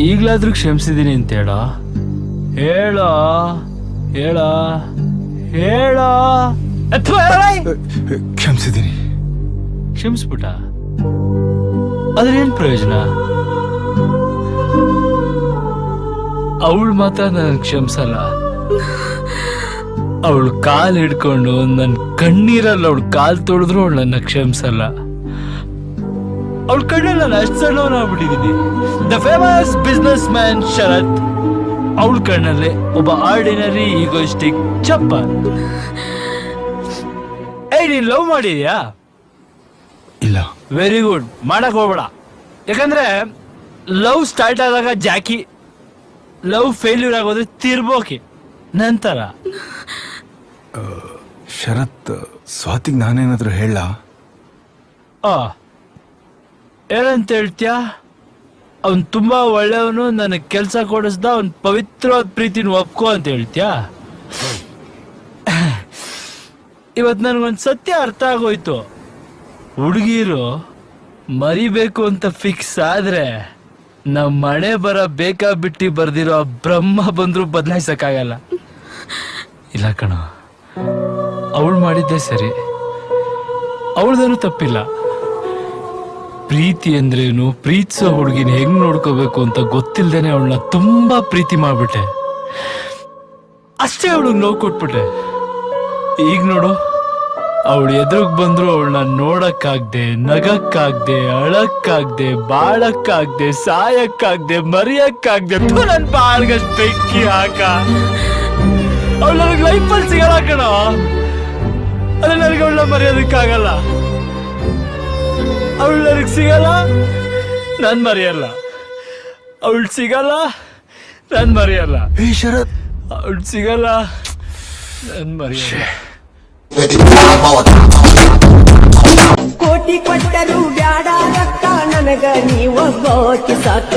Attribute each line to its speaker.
Speaker 1: ಈಗ್ಲಾದ್ರೂ ಕ್ಷಮಿಸಿದೀನಿ ಅಂತ ಹೇಳೋ. ಹೇಳೋ ಹೇಳೋ ಹೇಳೋ.
Speaker 2: ಕ್ಷಮಿಸಿದ್ದೀನಿ.
Speaker 1: ಕ್ಷಮಿಸ್ಬಿಟ್ಟ, ಅದ್ರೇನ್ ಪ್ರಯೋಜನ? ಅವಳು ಮಾತ್ರ ನನ್ ಕ್ಷಮಿಸಲ್ಲ. ಅವಳು ಕಾಲ್ ಹಿಡ್ಕೊಂಡು ನನ್ ಕಣ್ಣೀರಲ್ಲಿ ಅವಳು ಕಾಲ್ ತೊಳೆದ್ರು ಅವಳು ನನ್ನ ಕ್ಷಮಿಸಲ್ಲ. ಅವಳ ಕಣ್ಣಲ್ಲಿ ನಾನು ಅಷ್ಟು ಸಣ್ಣವನಾಗ್ಬಿಟ್ಟಿದ್ದೀನಿ. ದ ಫೇಮಸ್ ಬಿಸ್ನೆಸ್ ಮ್ಯಾನ್ ಶರತ್ ಅವಳ ಕಣ್ಣಲ್ಲಿ ಒಬ್ಬ ಆರ್ಡಿನರಿ ಈಗೋಯಿಸ್ಟಿಕ್ ಚಪ್ಪ. ನೀನ್ ಲವ್ ಮಾಡಿದ್ಯಾ?
Speaker 2: ಇಲ್ಲ.
Speaker 1: Very good. ಮಾಡಕ್ ಹೋಗ್ಬೇಡ. ಯಾಕಂದ್ರೆ ಲವ್ ಸ್ಟಾರ್ಟ್ ಆದಾಗ ಜಾಕಿ, ಲವ್ ಫೇಲ್ಯೂರ್ ಆಗೋದ್ರೆ ತಿರ್ಬೋಕಿ ನಂತರ.
Speaker 2: ಶರತ್, ಸ್ವಾತಿಗ್ ನಾನೇನಾದ್ರೂ ಹೇಳ?
Speaker 1: ಏನಂತ ಹೇಳ್ತೀಯ? ಅವನ್ ತುಂಬಾ ಒಳ್ಳೆಯವನು, ನನಗ್ ಕೆಲ್ಸ ಕೊಡಿಸ್ದ, ಅವನ್ ಪವಿತ್ರವಾದ ಪ್ರೀತಿನ ಒಪ್ಕೋ ಅಂತ ಹೇಳ್ತೀಯ? ಇವತ್ ನನ್ಗೊಂದ್ ಸತ್ಯ ಅರ್ಥ ಆಗೋಯ್ತು. ಹುಡುಗಿರು ಮರಿಬೇಕು ಅಂತ ಫಿಕ್ಸ್ ಆದ್ರೆ ನಮ್ ಮನೆ ಬರ ಬೇಕಾ ಬಿಟ್ಟಿ ಬರ್ದಿರೋ ಬ್ರಹ್ಮ ಬಂದ್ರು ಬದಲಾಯಿಸಕ್ಕಾಗಲ್ಲ. ಇಲ್ಲ ಕಣ, ಅವಳು ಮಾಡಿದ್ದೆ ಸರಿ, ಅವಳದೇನು ತಪ್ಪಿಲ್ಲ. ಪ್ರೀತಿ ಅಂದ್ರೇನು, ಪ್ರೀತಿಸೋ ಹುಡುಗಿನ ಹೆಂಗ್ ನೋಡ್ಕೋಬೇಕು ಅಂತ ಗೊತ್ತಿಲ್ದೇನೆ ಅವಳನ್ನ ತುಂಬಾ ಪ್ರೀತಿ ಮಾಡ್ಬಿಟ್ಟೆ. ಅಷ್ಟೇ ಅವಳಿಗೆ ನೋವು ಕೊಟ್ಬಿಟ್ಟೆ. ಈಗ ನೋಡು, ಅವಳು ಎದುರುಗ್ ಬಂದ್ರು ಅವಳನ್ನ ನೋಡಕ್ಕಾಗ್ದೆ, ನಗಕ್ಕಾಗ್ದೆ, ಅಳಕ್ಕಾಗ್ದೆ, ಬಾಳಕ್ಕಾಗ್ದೆ, ಸಾಯಕ್ಕಾಗ್ದೆ, ಮರಿಯಕ್ಕಾಗ್ದೆ. ನನ್ ಬಾಳ್ಗಷ್ಟು ಬೆಂಕಿ ಹಾಕ. ಅವಳು ನನಗೆ ಲೈಫಲ್ಲಿ ಸಿಗಲ್ಲ ಕಣ. ಅದೇ ನನಗೆ ಅವಳನ್ನ ಮರೆಯೋದಕ್ಕಾಗಲ್ಲ. ಅವಳು ನನಗೆ ಸಿಗಲ್ಲ, ನಾನ್ ಮರೆಯಲ್ಲ. ಅವಳು ಸಿಗಲ್ಲ, ನಾನ್ ಮರೆಯಲ್ಲ.
Speaker 2: ಶರತ್,
Speaker 1: ಅವಳು ಸಿಗಲ್ಲ, ನಾನ್ ಮರೆಯಲ್ಲ.
Speaker 3: ಕೋಟಿ ಕೊಟ್ಟರು ಬ್ಯಾಡ ರೊಕ್ಕ ನನಗ ನೀವ ಗೋಟಿ ಸಾಕ.